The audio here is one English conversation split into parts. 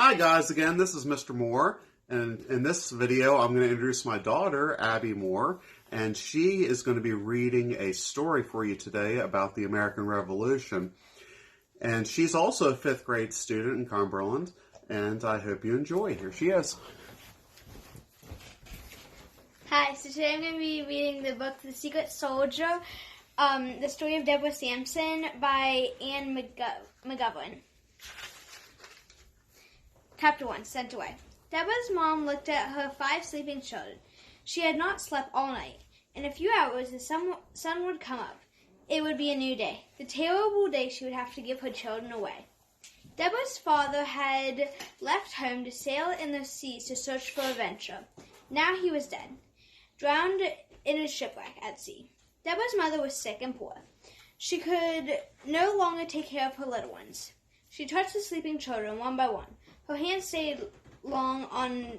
Hi guys, again, this is Mr. Moore, and in this video I'm going to introduce my daughter, Abby Moore, and she is going to be reading a story for you today about the American Revolution. And she's also a 5th grade student in Cumberland, and I hope you enjoy. Here she is. Hi, so today I'm going to be reading the book The Secret Soldier, the story of Deborah Sampson by Anne McGovern. Chapter 1, Sent Away. Deborah's mom looked at her 5 sleeping children. She had not slept all night. In a few hours, the sun would come up. It would be a new day, the terrible day she would have to give her children away. Deborah's father had left home to sail in the seas to search for adventure. Now he was dead, drowned in a shipwreck at sea. Deborah's mother was sick and poor. She could no longer take care of her little ones. She touched the sleeping children one by one. Her hands stayed longest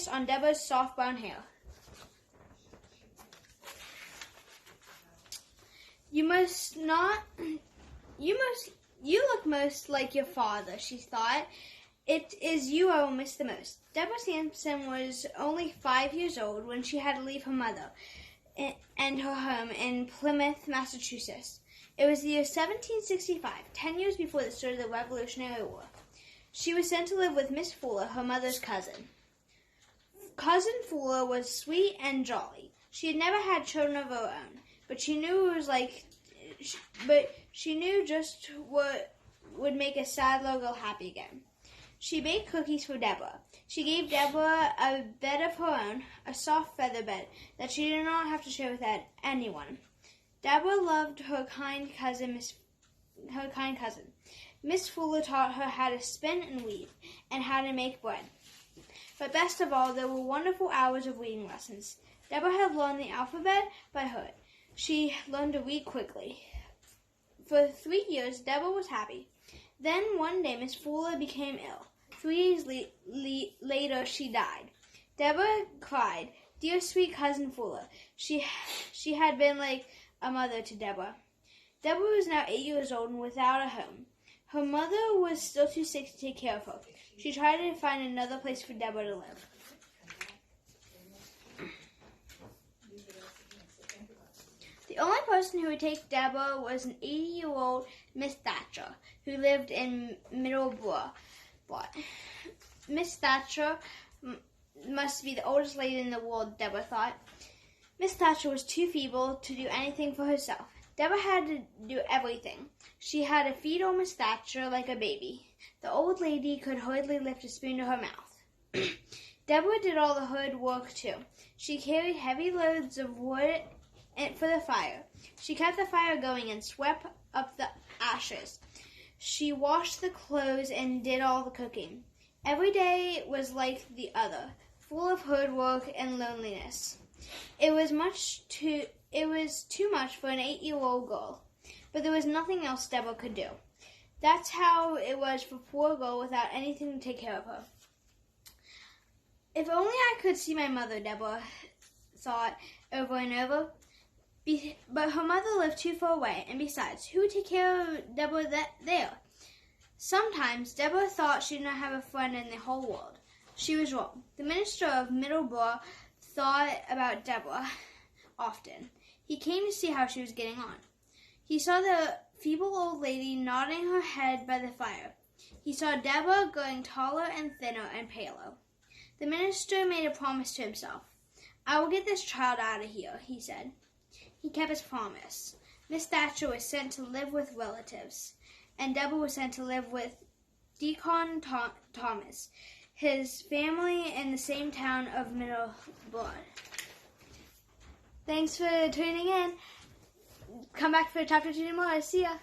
on Deborah's soft brown hair. You look most like your father, she thought. It is you I will miss the most. Deborah Sampson was only 5 years old when she had to leave her mother and her home in Plymouth, Massachusetts. It was the year 1765, 10 years before the start of the Revolutionary War. She was sent to live with Miss Fuller, her mother's cousin. Cousin Fuller was sweet and jolly. She had never had children of her own, but she knew just what would make a sad little girl happy again. She baked cookies for Deborah. She gave Deborah a bed of her own, a soft feather bed that she did not have to share with anyone. Deborah loved her kind cousin. Miss Fuller taught her how to spin and weave, and how to make bread. But best of all, there were wonderful hours of reading lessons. Deborah had learned the alphabet by heart. She learned to read quickly. For 3 years, Deborah was happy. Then one day, Miss Fuller became ill. 3 days later, she died. Deborah cried. Dear sweet cousin Fuller. She had been like a mother to Deborah. Deborah was now 8 years old and without a home. Her mother was still too sick to take care of her. She tried to find another place for Deborah to live. The only person who would take Deborah was an 80-year-old Miss Thatcher, who lived in Middleborough. Miss Thatcher must be the oldest lady in the world, Deborah thought. Miss Thatcher was too feeble to do anything for herself. Deborah had to do everything. She had to feed old Miss Thatcher like a baby. The old lady could hardly lift a spoon to her mouth. Deborah did all the hard work, too. She carried heavy loads of wood for the fire. She kept the fire going and swept up the ashes. She washed the clothes and did all the cooking. Every day was like the other, full of hard work and loneliness. It was too much for an 8-year-old girl, but there was nothing else Deborah could do. That's how it was for a poor girl without anything to take care of her. If only I could see my mother, Deborah thought over and over. But her mother lived too far away, and besides, who would take care of Deborah there? Sometimes Deborah thought she did not have a friend in the whole world. She was wrong. The minister of Middleborough thought about Deborah often. He came to see how she was getting on. He saw the feeble old lady nodding her head by the fire. He saw Deborah growing taller and thinner and paler. The minister made a promise to himself. I will get this child out of here, he said. He kept his promise. Miss Thatcher was sent to live with relatives, and Deborah was sent to live with Deacon Thomas, his family in the same town of Middleborough. Thanks for tuning in. Come back for chapter 2 tomorrow. See ya.